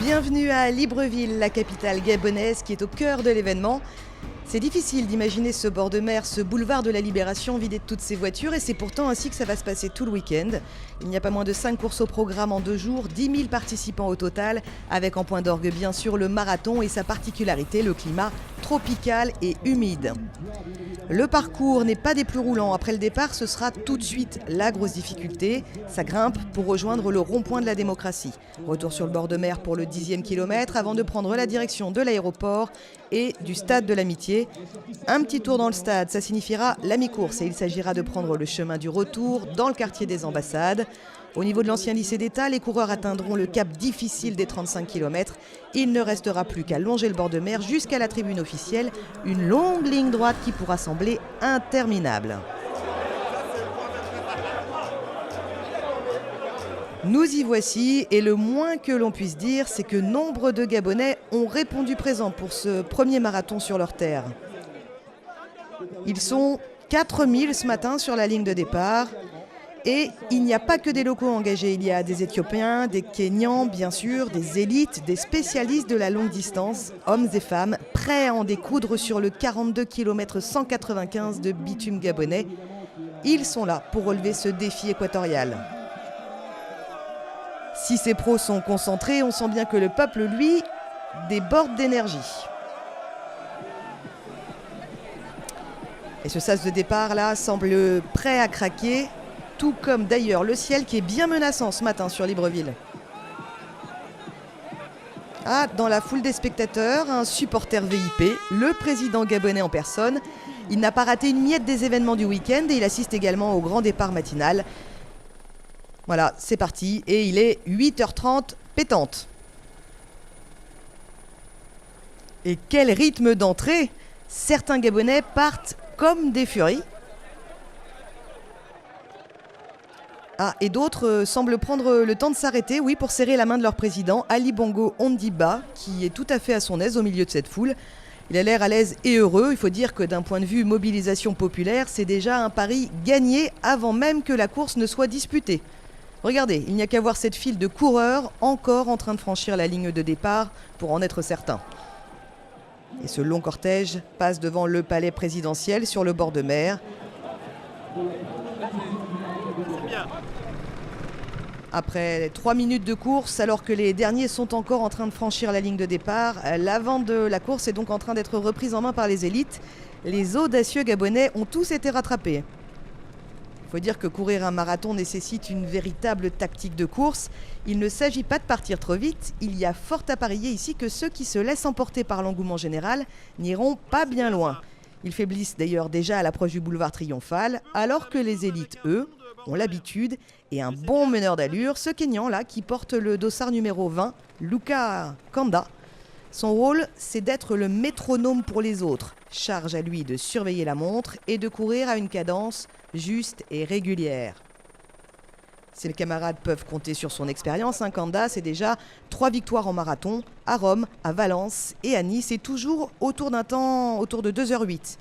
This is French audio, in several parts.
Bienvenue à Libreville, la capitale gabonaise qui est au cœur de l'événement. C'est difficile d'imaginer ce bord de mer, ce boulevard de la Libération vidé de toutes ses voitures, et c'est pourtant ainsi que ça va se passer tout le week-end. Il n'y a pas moins de 5 courses au programme en 2 jours, 10 000 participants au total, avec en point d'orgue bien sûr le marathon et sa particularité, le climat tropical et humide. Le parcours n'est pas des plus roulants. Après le départ, ce sera tout de suite la grosse difficulté. Ça grimpe pour rejoindre le rond-point de la démocratie. Retour sur le bord de mer pour le 10e kilomètre avant de prendre la direction de l'aéroport et du stade de l'Amitié. Un petit tour dans le stade, ça signifiera la mi-course et il s'agira de prendre le chemin du retour dans le quartier des ambassades. Au niveau de l'ancien lycée d'État, les coureurs atteindront le cap difficile des 35 km. Il ne restera plus qu'à longer le bord de mer jusqu'à la tribune officielle, une longue ligne droite qui pourra sembler interminable. Nous y voici et le moins que l'on puisse dire, c'est que nombre de Gabonais ont répondu présent pour ce premier marathon sur leur terre. Ils sont 4000 ce matin sur la ligne de départ. Et il n'y a pas que des locaux engagés, il y a des Éthiopiens, des Kenyans, bien sûr, des élites, des spécialistes de la longue distance, hommes et femmes, prêts à en découdre sur le 42 km 195 de bitume gabonais. Ils sont là pour relever ce défi équatorial. Si ces pros sont concentrés, on sent bien que le peuple, lui, déborde d'énergie. Et ce sas de départ, là, semble prêt à craquer. Tout comme d'ailleurs le ciel qui est bien menaçant ce matin sur Libreville. Ah, dans la foule des spectateurs, un supporter VIP, le président gabonais en personne. Il n'a pas raté une miette des événements du week-end et il assiste également au grand départ matinal. Voilà, c'est parti et il est 8h30 pétante. Et quel rythme d'entrée! Certains Gabonais partent comme des furies. Ah, et d'autres semblent prendre le temps de s'arrêter, oui, pour serrer la main de leur président, Ali Bongo Ondimba, qui est tout à fait à son aise au milieu de cette foule. Il a l'air à l'aise et heureux. Il faut dire que d'un point de vue mobilisation populaire, c'est déjà un pari gagné avant même que la course ne soit disputée. Regardez, il n'y a qu'à voir cette file de coureurs encore en train de franchir la ligne de départ pour en être certain. Et ce long cortège passe devant le palais présidentiel sur le bord de mer. Après 3 minutes de course, alors que les derniers sont encore en train de franchir la ligne de départ, l'avant de la course est donc en train d'être reprise en main par les élites. Les audacieux Gabonais ont tous été rattrapés. Il faut dire que courir un marathon nécessite une véritable tactique de course. Il ne s'agit pas de partir trop vite. Il y a fort à parier ici que ceux qui se laissent emporter par l'engouement général n'iront pas bien loin. Ils faiblissent d'ailleurs déjà à l'approche du boulevard triomphal, alors que les élites, eux, ont l'habitude et un bon meneur d'allure, ce Kenyan là qui porte le dossard numéro 20, Luka Kanda. Son rôle, c'est d'être le métronome pour les autres. Charge à lui de surveiller la montre et de courir à une cadence juste et régulière. Ses camarades peuvent compter sur son expérience. Kanda, c'est déjà 3 victoires en marathon, à Rome, à Valence et à Nice, et toujours autour d'un temps autour de 2h08.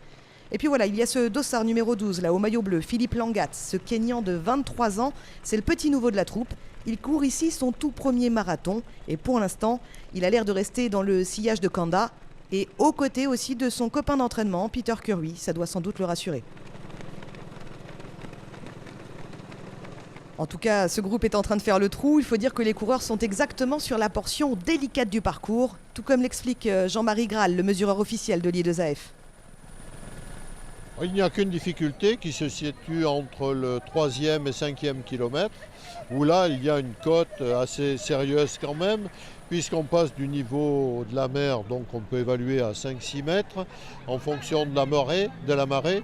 Et puis voilà, il y a ce dossard numéro 12, là, au maillot bleu, Philippe Langat, ce Kenyan de 23 ans. C'est le petit nouveau de la troupe. Il court ici son tout premier marathon. Et pour l'instant, il a l'air de rester dans le sillage de Kanda. Et aux côtés aussi de son copain d'entraînement, Peter Curry. Ça doit sans doute le rassurer. En tout cas, ce groupe est en train de faire le trou. Il faut dire que les coureurs sont exactement sur la portion délicate du parcours. Tout comme l'explique Jean-Marie Graal, le mesureur officiel de l'I2AF. Il n'y a qu'une difficulté qui se situe entre le 3e et 5e kilomètre, où là il y a une cote assez sérieuse quand même, puisqu'on passe du niveau de la mer, donc on peut évaluer à 5-6 mètres en fonction de la marée,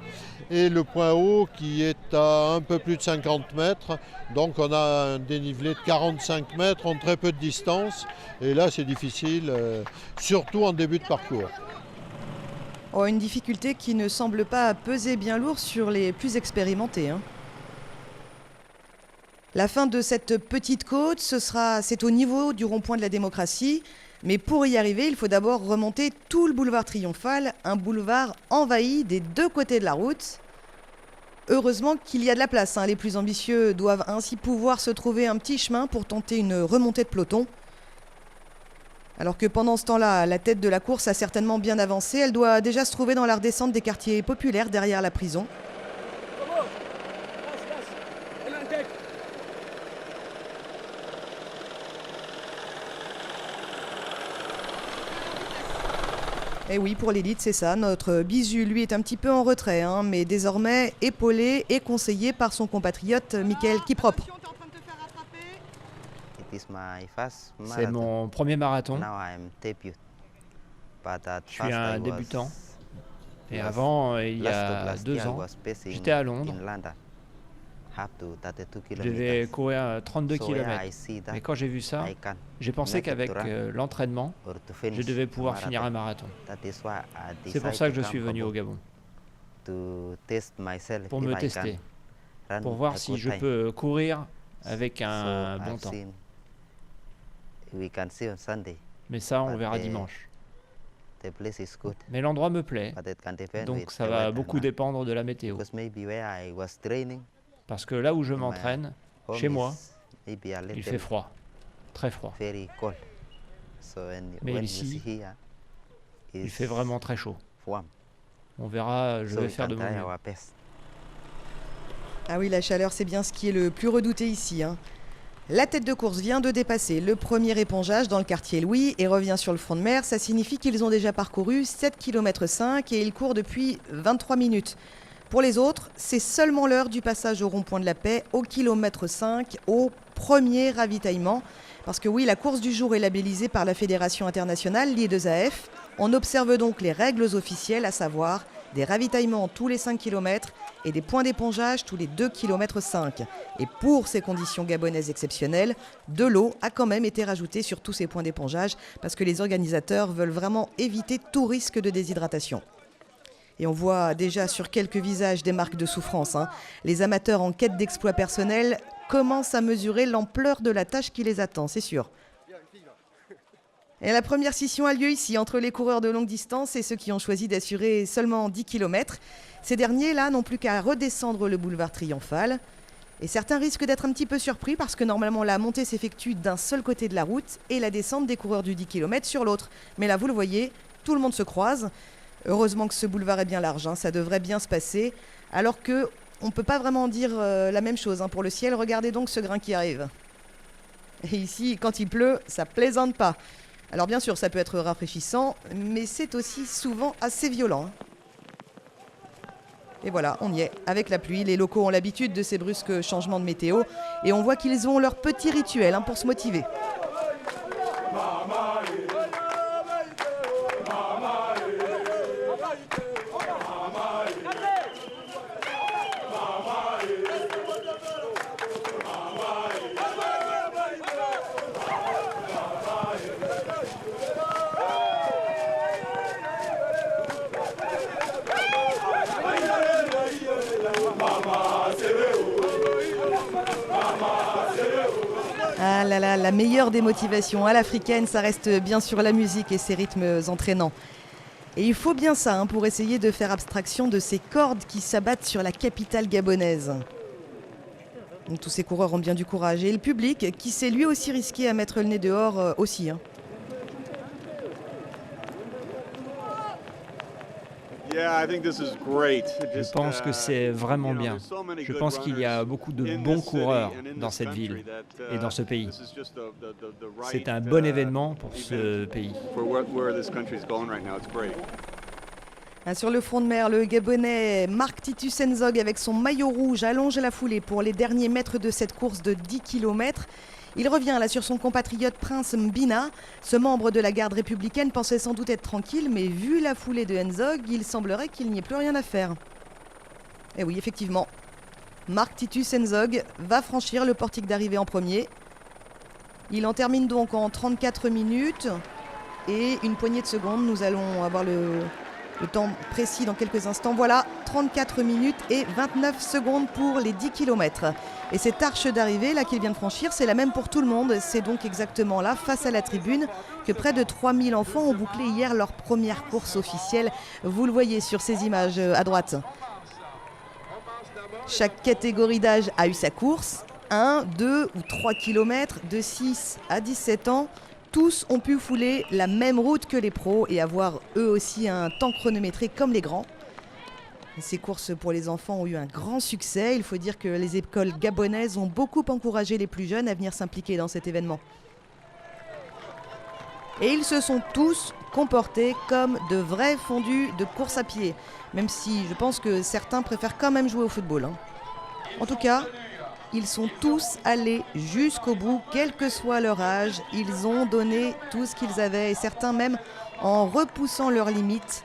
et le point haut qui est à un peu plus de 50 mètres, donc on a un dénivelé de 45 mètres en très peu de distance, et là c'est difficile, surtout en début de parcours. Oh, une difficulté qui ne semble pas peser bien lourd sur les plus expérimentés. La fin de cette petite côte, c'est au niveau du rond-point de la démocratie. Mais pour y arriver, il faut d'abord remonter tout le boulevard triomphal, un boulevard envahi des 2 côtés de la route. Heureusement qu'il y a de la place. Les plus ambitieux doivent ainsi pouvoir se trouver un petit chemin pour tenter une remontée de peloton. Alors que pendant ce temps-là, la tête de la course a certainement bien avancé. Elle doit déjà se trouver dans la redescente des quartiers populaires derrière la prison. Et oui, pour l'élite, c'est ça. Notre Bisu, lui, est un petit peu en retrait, hein, mais désormais épaulé et conseillé par son compatriote Michael Kiprop. C'est mon premier marathon. Je suis un débutant. Et avant, il y a 2 ans, j'étais à Londres. Je devais courir 32 km. Mais quand j'ai vu ça, j'ai pensé qu'avec l'entraînement, je devais pouvoir finir un marathon. C'est pour ça que je suis venu au Gabon. Pour me tester. Pour voir si je peux courir avec un bon temps. Mais ça, on verra dimanche. Mais l'endroit me plaît, donc ça va beaucoup dépendre de la météo. Parce que là où je m'entraîne, chez moi, il fait froid, très froid. Mais ici, il fait vraiment très chaud. On verra, je vais faire de mon mieux. Ah oui, la chaleur, c'est bien ce qui est le plus redouté ici, hein. La tête de course vient de dépasser le premier épongeage dans le quartier Louis et revient sur le front de mer. Ça signifie qu'ils ont déjà parcouru 7,5 km et ils courent depuis 23 minutes. Pour les autres, c'est seulement l'heure du passage au rond-point de la Paix, au kilomètre 5, au premier ravitaillement. Parce que oui, la course du jour est labellisée par la Fédération internationale, l'I2AF. On observe donc les règles officielles, à savoir des ravitaillements tous les 5 km et des points d'épongeage tous les 2,5 km. Et pour ces conditions gabonaises exceptionnelles, de l'eau a quand même été rajoutée sur tous ces points d'épongeage parce que les organisateurs veulent vraiment éviter tout risque de déshydratation. Et on voit déjà sur quelques visages des marques de souffrance, hein. Les amateurs en quête d'exploit personnel commencent à mesurer l'ampleur de la tâche qui les attend, c'est sûr. Et la première scission a lieu ici, entre les coureurs de longue distance et ceux qui ont choisi d'assurer seulement 10 km. Ces derniers, là, n'ont plus qu'à redescendre le boulevard Triomphal. Et certains risquent d'être un petit peu surpris parce que normalement la montée s'effectue d'un seul côté de la route et la descente des coureurs du 10 km sur l'autre. Mais là, vous le voyez, tout le monde se croise. Heureusement que ce boulevard est bien large, hein, ça devrait bien se passer. Alors qu'on ne peut pas vraiment dire la même chose, hein, pour le ciel. Regardez donc ce grain qui arrive. Et ici, quand il pleut, ça plaisante pas. Alors bien sûr, ça peut être rafraîchissant, mais c'est aussi souvent assez violent. Et voilà, on y est, avec la pluie. Les locaux ont l'habitude de ces brusques changements de météo. Et on voit qu'ils ont leur petit rituel, hein, pour se motiver. Ah là là, la meilleure des motivations à l'africaine, ça reste bien sûr la musique et ses rythmes entraînants. Et il faut bien ça, hein, pour essayer de faire abstraction de ces cordes qui s'abattent sur la capitale gabonaise. Donc, tous ces coureurs ont bien du courage. Et le public qui s'est lui aussi risqué à mettre le nez dehors aussi, hein. Je pense que c'est vraiment bien. Je pense qu'il y a beaucoup de bons coureurs dans cette ville et dans ce pays. C'est un bon événement pour ce pays. Sur le front de mer, le Gabonais Marc Titus Nzog avec son maillot rouge allonge la foulée pour les derniers mètres de cette course de 10 km. Il revient là sur son compatriote Prince Mbina. Ce membre de la garde républicaine pensait sans doute être tranquille, mais vu la foulée de Nzog, il semblerait qu'il n'y ait plus rien à faire. Et oui, effectivement, Marc Titus Nzog va franchir le portique d'arrivée en premier. Il en termine donc en 34 minutes et une poignée de secondes. Nous allons avoir le temps précis dans quelques instants. Voilà, 34 minutes et 29 secondes pour les 10 km. Et cette arche d'arrivée là qu'il vient de franchir, c'est la même pour tout le monde. C'est donc exactement là, face à la tribune, que près de 3000 enfants ont bouclé hier leur première course officielle. Vous le voyez sur ces images à droite. Chaque catégorie d'âge a eu sa course. 1, 2 ou 3 km de 6 à 17 ans. Tous ont pu fouler la même route que les pros et avoir eux aussi un temps chronométré comme les grands. Ces courses pour les enfants ont eu un grand succès. Il faut dire que les écoles gabonaises ont beaucoup encouragé les plus jeunes à venir s'impliquer dans cet événement. Et ils se sont tous comportés comme de vrais fondus de course à pied, même si je pense que certains préfèrent quand même jouer au football. En tout cas, ils sont tous allés jusqu'au bout, quel que soit leur âge. Ils ont donné tout ce qu'ils avaient, et certains même en repoussant leurs limites,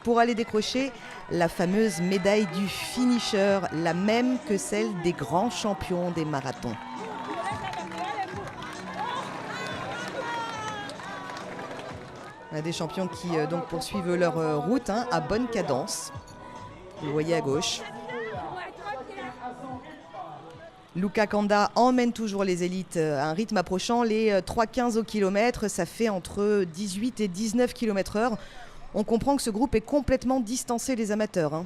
pour aller décrocher la fameuse médaille du finisher, la même que celle des grands champions des marathons. On a des champions qui donc poursuivent leur route à bonne cadence. Vous le voyez à gauche. Luca Kanda emmène toujours les élites à un rythme approchant les 3,15 au kilomètre. Ça fait entre 18 et 19 km/h. On comprend que ce groupe est complètement distancé des amateurs.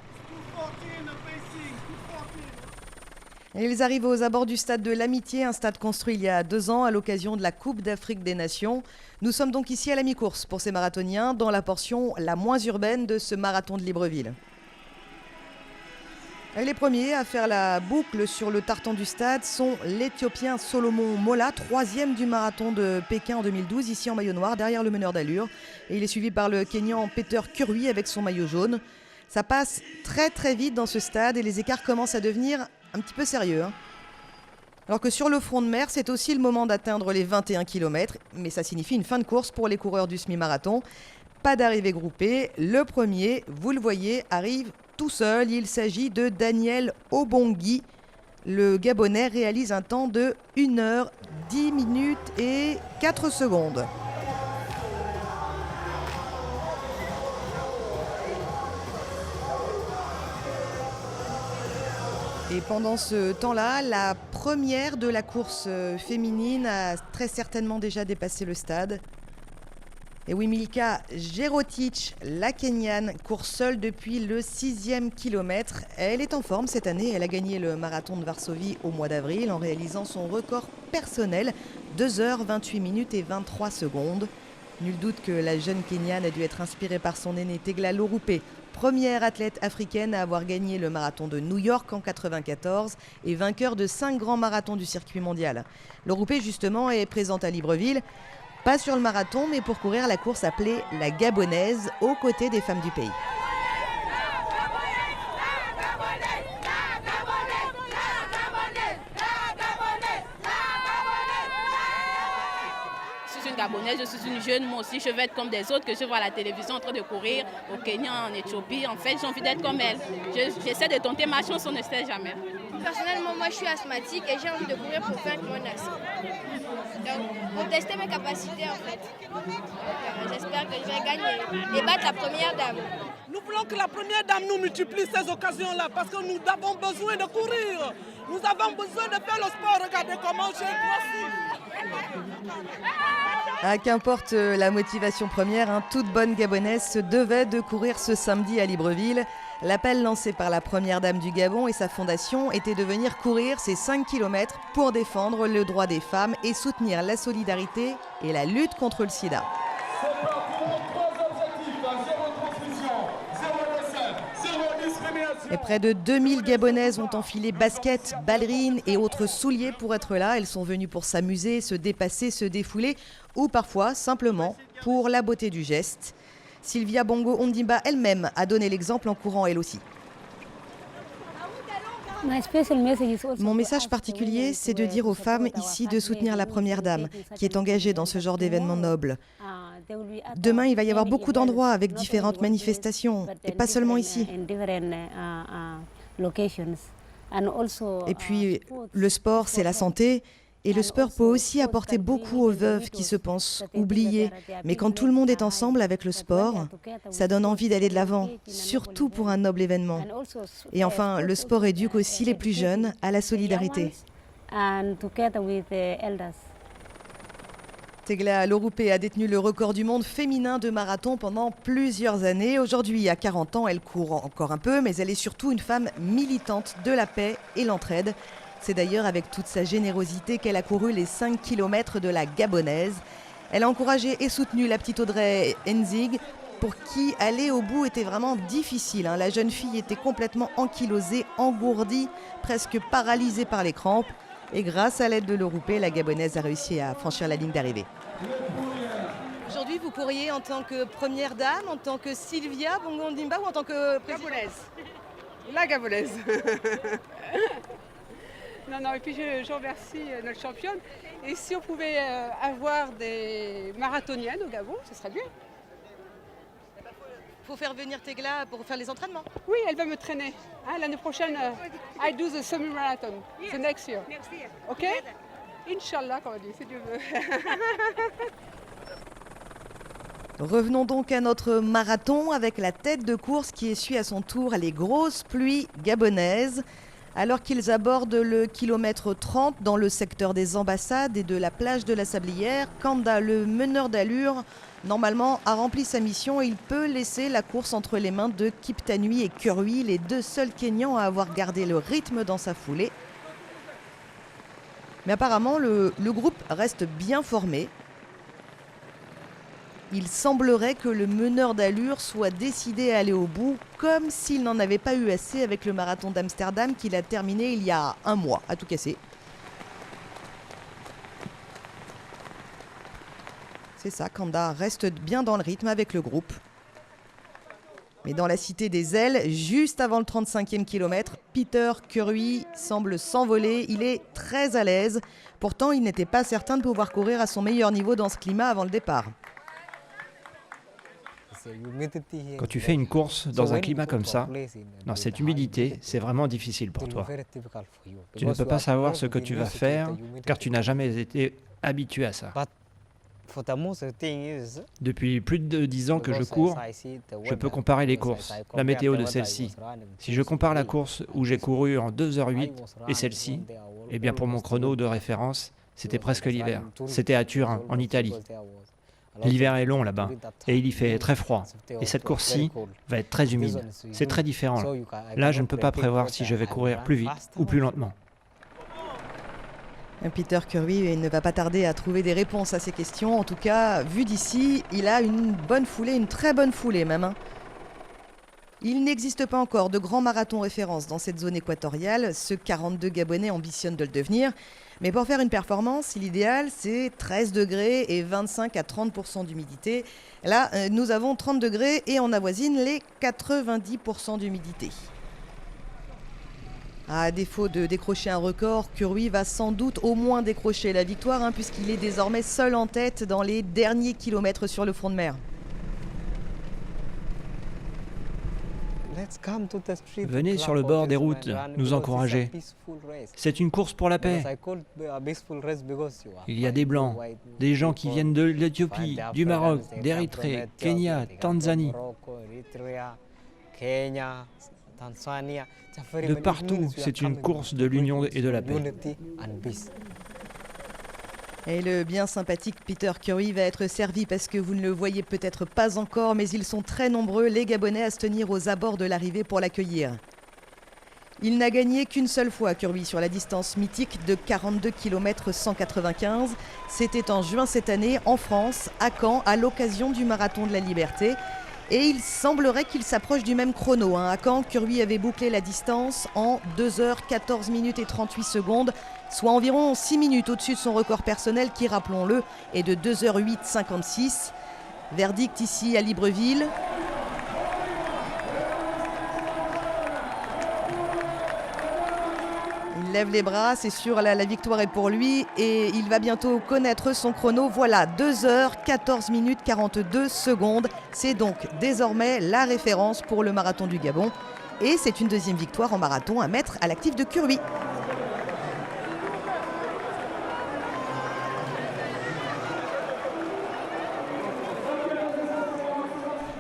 Et ils arrivent aux abords du stade de l'Amitié, un stade construit il y a 2 ans à l'occasion de la Coupe d'Afrique des Nations. Nous sommes donc ici à la mi-course pour ces marathoniens, dans la portion la moins urbaine de ce marathon de Libreville. Et les premiers à faire la boucle sur le tartan du stade sont l'Éthiopien Solomon Mola, 3e du marathon de Pékin en 2012, ici en maillot noir, derrière le meneur d'allure. Et il est suivi par le Kényan Peter Kurui avec son maillot jaune. Ça passe très très vite dans ce stade et les écarts commencent à devenir un petit peu sérieux. Alors que sur le front de mer, c'est aussi le moment d'atteindre les 21 km, mais ça signifie une fin de course pour les coureurs du semi-marathon. Pas d'arrivée groupée. Le premier, vous le voyez, arrive tout seul. Il s'agit de Daniel Obongui. Le Gabonais réalise un temps de 1 heure, 10 minutes et 4 secondes. Et pendant ce temps-là, la première de la course féminine a très certainement déjà dépassé le stade. Et oui, Milka Jerotic, la Kenyane, court seule depuis le 6e kilomètre. Elle est en forme cette année. Elle a gagné le marathon de Varsovie au mois d'avril en réalisant son record personnel, 2 heures, 28 minutes et 23 secondes. Nul doute que la jeune Kenyane a dû être inspirée par son aînée Tegla Lorupé, première athlète africaine à avoir gagné le marathon de New York en 1994 et vainqueur de 5 grands marathons du circuit mondial. Lorupé, justement, est présente à Libreville. Pas sur le marathon, mais pour courir la course appelée la Gabonaise, aux côtés des femmes du pays. Je suis une Gabonaise, je suis une jeune, moi aussi je veux être comme des autres que je vois à la télévision en train de courir au Kenya, en Éthiopie. En fait, j'ai envie d'être comme elle. J'essaie de tenter ma chance, on ne sait jamais. Personnellement, moi je suis asthmatique et j'ai envie de courir pour vaincre mon asthme. Donc, pour tester mes capacités en fait. J'espère que je vais gagner et battre la première dame. Nous voulons que la première dame nous multiplie ces occasions-là parce que nous avons besoin de courir. Nous avons besoin de faire le sport. Regardez comment j'ai grossi. Qu'importe la motivation première, toute bonne Gabonaise se devait de courir ce samedi à Libreville. L'appel lancé par la première dame du Gabon et sa fondation était de venir courir ces 5 km pour défendre le droit des femmes et soutenir la solidarité et la lutte contre le sida. Et près de 2000 Gabonaises ont enfilé baskets, ballerines et autres souliers pour être là. Elles sont venues pour s'amuser, se dépasser, se défouler ou parfois simplement pour la beauté du geste. Sylvia Bongo Ondimba elle-même a donné l'exemple en courant elle aussi. Mon message particulier, c'est de dire aux femmes ici de soutenir la Première Dame, qui est engagée dans ce genre d'événements nobles. Demain, il va y avoir beaucoup d'endroits avec différentes manifestations, et pas seulement ici. Et puis, le sport, c'est la santé. Et le sport peut aussi apporter beaucoup aux veuves qui se pensent oubliées. Mais quand tout le monde est ensemble avec le sport, ça donne envie d'aller de l'avant, surtout pour un noble événement. Et enfin, le sport éduque aussi les plus jeunes à la solidarité. Tegla Lorupé a détenu le record du monde féminin de marathon pendant plusieurs années. Aujourd'hui, à 40 ans, elle court encore un peu, mais elle est surtout une femme militante de la paix et l'entraide. C'est d'ailleurs avec toute sa générosité qu'elle a couru les 5 km de la Gabonaise. Elle a encouragé et soutenu la petite Audrey Enzig, pour qui aller au bout était vraiment difficile. La jeune fille était complètement ankylosée, engourdie, presque paralysée par les crampes. Et grâce à l'aide de l'Euroupé, la Gabonaise a réussi à franchir la ligne d'arrivée. Aujourd'hui, vous courriez en tant que première dame, en tant que Sylvia Bongondimba ou en tant que Gabonaise. La Gabonaise. Non, et puis je remercie notre championne. Et si on pouvait avoir des marathoniennes au Gabon, ce serait bien. Il faut faire venir Tegla pour faire les entraînements. Oui, elle va me traîner. L'année prochaine, I do the semi-marathon, the next year. OK? Inch'Allah, comme on dit, si Dieu veut. Revenons donc à notre marathon avec la tête de course qui essuie à son tour les grosses pluies gabonaises. Alors qu'ils abordent le kilomètre 30 dans le secteur des ambassades et de la plage de la Sablière, Kanda, le meneur d'allure, normalement a rempli sa mission et il peut laisser la course entre les mains de Kiptanui et Kurui, les deux seuls Kenyans à avoir gardé le rythme dans sa foulée. Mais apparemment, le groupe reste bien formé. Il semblerait que le meneur d'allure soit décidé à aller au bout, comme s'il n'en avait pas eu assez avec le marathon d'Amsterdam qu'il a terminé il y a un mois, à tout casser. C'est ça, Kanda reste bien dans le rythme avec le groupe. Mais dans la cité des ailes, juste avant le 35e kilomètre, Peter Kurui semble s'envoler. Il est très à l'aise. Pourtant, il n'était pas certain de pouvoir courir à son meilleur niveau dans ce climat avant le départ. Quand tu fais une course dans un climat comme ça, dans cette humidité, c'est vraiment difficile pour toi. Tu ne peux pas savoir ce que tu vas faire car tu n'as jamais été habitué à ça. Depuis plus de 10 ans que je cours, je peux comparer les courses, la météo de celle-ci. Si je compare la course où j'ai couru en 2h08 et celle-ci, eh bien pour mon chrono de référence, c'était presque l'hiver. C'était à Turin, en Italie. L'hiver est long là-bas et il y fait très froid. Et cette course-ci va être très humide. C'est très différent. Là, je ne peux pas prévoir si je vais courir plus vite ou plus lentement. Peter Kurui ne va pas tarder à trouver des réponses à ces questions. En tout cas, vu d'ici, il a une bonne foulée, une très bonne foulée même. Il n'existe pas encore de grand marathon référence dans cette zone équatoriale. Ce 42 Gabonais ambitionne de le devenir. Mais pour faire une performance, l'idéal, c'est 13 degrés et 25 à 30% d'humidité. Là, nous avons 30 degrés et on avoisine les 90% d'humidité. À défaut de décrocher un record, Kurui va sans doute au moins décrocher la victoire, puisqu'il est désormais seul en tête dans les derniers kilomètres sur le front de mer. Venez sur le bord des routes nous encourager. C'est une course pour la paix. Il y a des Blancs, des gens qui viennent de l'Éthiopie, du Maroc, d'Érythrée, Kenya, Tanzanie. De partout, c'est une course de l'union et de la paix. Et le bien sympathique Peter Kurui va être servi parce que vous ne le voyez peut-être pas encore, mais ils sont très nombreux, les Gabonais, à se tenir aux abords de l'arrivée pour l'accueillir. Il n'a gagné qu'une seule fois, Kurui, sur la distance mythique de 42 km 195. C'était en juin cette année, en France, à Caen, à l'occasion du Marathon de la Liberté. Et il semblerait qu'il s'approche du même chrono. À Caen, Kurui avait bouclé la distance en 2h 14 minutes et 38 secondes, soit environ 6 minutes au-dessus de son record personnel qui, rappelons-le, est de 2h08 56. Verdict ici à Libreville. Il lève les bras, c'est sûr, là, la victoire est pour lui et il va bientôt connaître son chrono. Voilà, 2h 14 minutes 42 secondes. C'est donc désormais la référence pour le marathon du Gabon. Et c'est une deuxième victoire en marathon à mettre à l'actif de Kurui.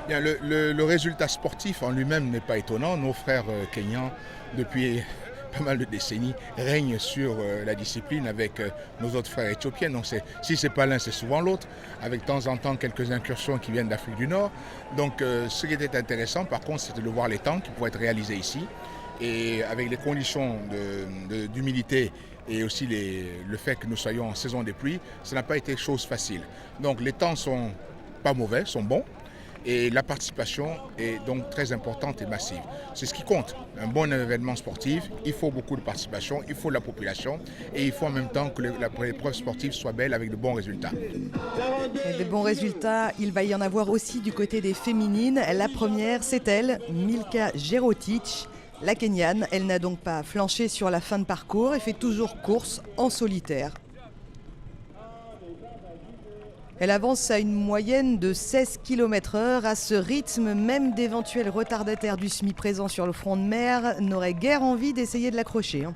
Bien, le résultat sportif en lui-même n'est pas étonnant. Nos frères kenyans, depuis pas mal de décennies, règnent sur la discipline avec nos autres frères éthiopiens. Donc si ce n'est pas l'un, c'est souvent l'autre, avec de temps en temps quelques incursions qui viennent d'Afrique du Nord. Donc ce qui était intéressant, par contre, c'était de voir les temps qui pouvaient être réalisés ici. Et avec les conditions d'humidité et aussi le fait que nous soyons en saison des pluies, ça n'a pas été chose facile. Donc les temps sont pas mauvais, sont bons. Et la participation est donc très importante et massive. C'est ce qui compte. Un bon événement sportif, il faut beaucoup de participation, il faut de la population et il faut en même temps que l'épreuve sportive soit belle avec de bons résultats. Et de bons résultats, il va y en avoir aussi du côté des féminines. La première, c'est elle, Milka Jerotic. La Kenyane, elle n'a donc pas flanché sur la fin de parcours et fait toujours course en solitaire. Elle avance à une moyenne de 16 km/h. À ce rythme, même d'éventuels retardataires du SMI présents sur le front de mer n'auraient guère envie d'essayer de l'accrocher.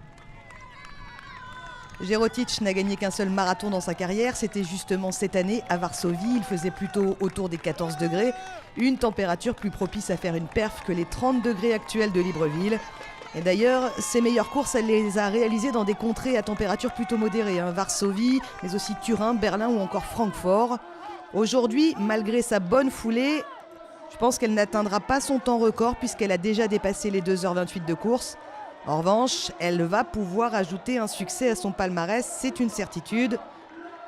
Jerotic n'a gagné qu'un seul marathon dans sa carrière, c'était justement cette année à Varsovie. Il faisait plutôt autour des 14 degrés, une température plus propice à faire une perf que les 30 degrés actuels de Libreville. Et d'ailleurs, ses meilleures courses, elle les a réalisées dans des contrées à température plutôt modérée, Varsovie, mais aussi Turin, Berlin ou encore Francfort. Aujourd'hui, malgré sa bonne foulée, je pense qu'elle n'atteindra pas son temps record puisqu'elle a déjà dépassé les 2h28 de course. En revanche, elle va pouvoir ajouter un succès à son palmarès, c'est une certitude.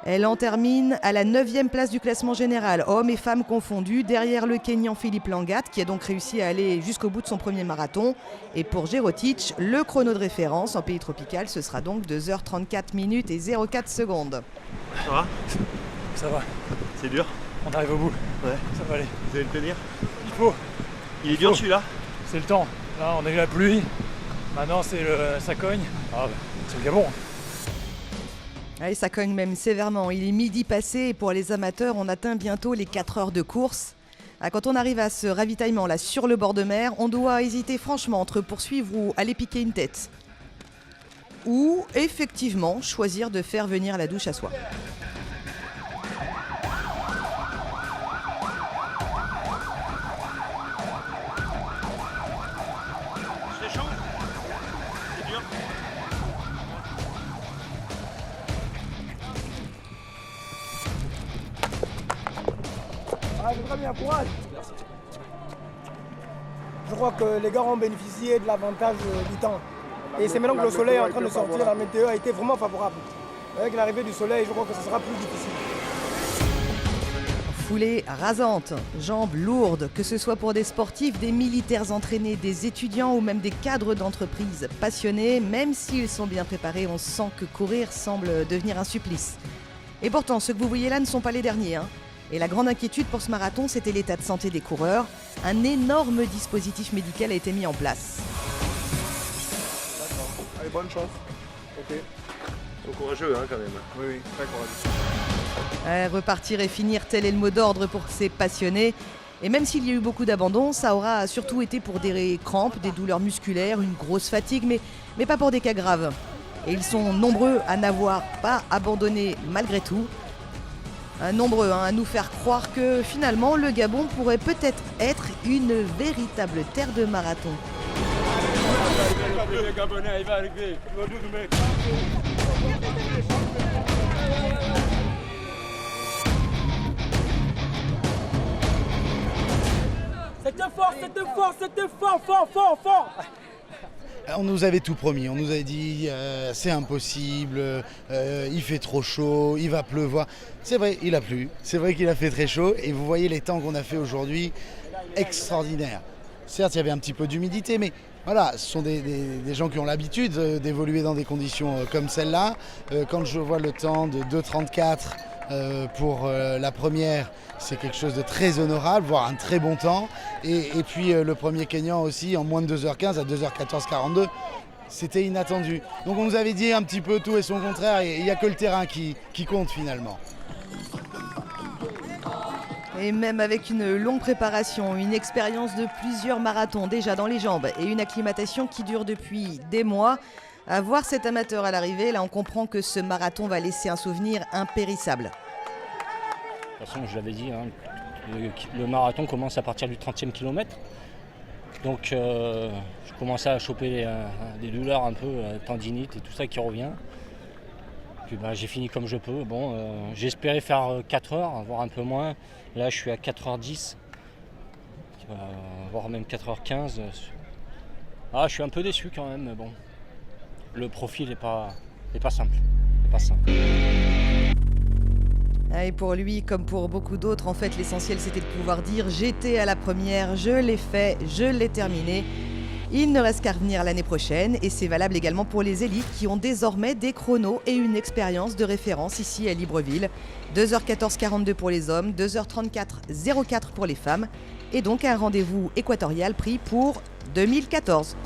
Elle en termine à la 9e place du classement général, hommes et femmes confondus, derrière le Kenyan Philippe Langat, qui a donc réussi à aller jusqu'au bout de son premier marathon. Et pour Jerotic, le chrono de référence en pays tropical, ce sera donc 2h34 minutes et 04 secondes. Ça va ? Ça va. C'est dur ? On arrive au bout. Ouais. Ça va aller. Vous allez le tenir ? Il faut. Il est dur celui-là ? C'est le temps. Là, on a eu la pluie. Maintenant, ça cogne. Ah, bah, c'est le Gabon. Allez, ça cogne même sévèrement. Il est midi passé et pour les amateurs, on atteint bientôt les 4 heures de course. Quand on arrive à ce ravitaillement là sur le bord de mer, on doit hésiter franchement entre poursuivre ou aller piquer une tête. Ou effectivement choisir de faire venir la douche à soi. C'est chaud ? C'est dur ? Ah, c'est très bien, courage. Merci. Je crois que les gars ont bénéficié de l'avantage du temps. Et c'est maintenant que le soleil est en train de sortir, la météo a été vraiment favorable. Avec l'arrivée du soleil, je crois que ce sera plus difficile. Foulée rasante, jambes lourdes, que ce soit pour des sportifs, des militaires entraînés, des étudiants ou même des cadres d'entreprise passionnés, même s'ils sont bien préparés, on sent que courir semble devenir un supplice. Et pourtant, ceux que vous voyez là ne sont pas les derniers. Et la grande inquiétude pour ce marathon, c'était l'état de santé des coureurs. Un énorme dispositif médical a été mis en place. D'accord. Allez, bonne chance. Ok. Ils sont courageux quand même. Oui, très courageux. Repartir et finir, tel est le mot d'ordre pour ces passionnés. Et même s'il y a eu beaucoup d'abandon, ça aura surtout été pour des crampes, des douleurs musculaires, une grosse fatigue, mais pas pour des cas graves. Et ils sont nombreux à n'avoir pas abandonné malgré tout. Nombreux à nous faire croire que finalement le Gabon pourrait peut-être être une véritable terre de marathon. Le Gabonais, il va arriver. C'était fort. On nous avait tout promis, on nous avait dit c'est impossible, il fait trop chaud, il va pleuvoir. C'est vrai, il a plu, c'est vrai qu'il a fait très chaud et vous voyez les temps qu'on a fait aujourd'hui, extraordinaires. Certes, il y avait un petit peu d'humidité, mais voilà, ce sont des gens qui ont l'habitude d'évoluer dans des conditions comme celle-là. Quand je vois le temps de 2,34 pour la première, c'est quelque chose de très honorable, voire un très bon temps. Et puis le premier Kenyan aussi, en moins de 2h15 à 2h14,42, c'était inattendu. Donc on nous avait dit un petit peu tout et son contraire, et il n'y a que le terrain qui compte finalement. Et même avec une longue préparation, une expérience de plusieurs marathons déjà dans les jambes et une acclimatation qui dure depuis des mois, à voir cet amateur à l'arrivée, là on comprend que ce marathon va laisser un souvenir impérissable. De toute façon, je l'avais dit, le marathon commence à partir du 30e kilomètre. Donc je commençais à choper des douleurs un peu, tendinite et tout ça qui revient. Puis j'ai fini comme je peux. J'espérais faire 4 heures, voire un peu moins. Là, je suis à 4h10, voire même 4h15. Ah, je suis un peu déçu quand même, mais bon. Le profil n'est pas simple. Et pour lui, comme pour beaucoup d'autres, en fait, l'essentiel c'était de pouvoir dire « j'étais à la première, je l'ai fait, je l'ai terminé ». Il ne reste qu'à revenir l'année prochaine et c'est valable également pour les élites qui ont désormais des chronos et une expérience de référence ici à Libreville. 2h14,42 pour les hommes, 2h34,04 pour les femmes et donc un rendez-vous équatorial pris pour 2014.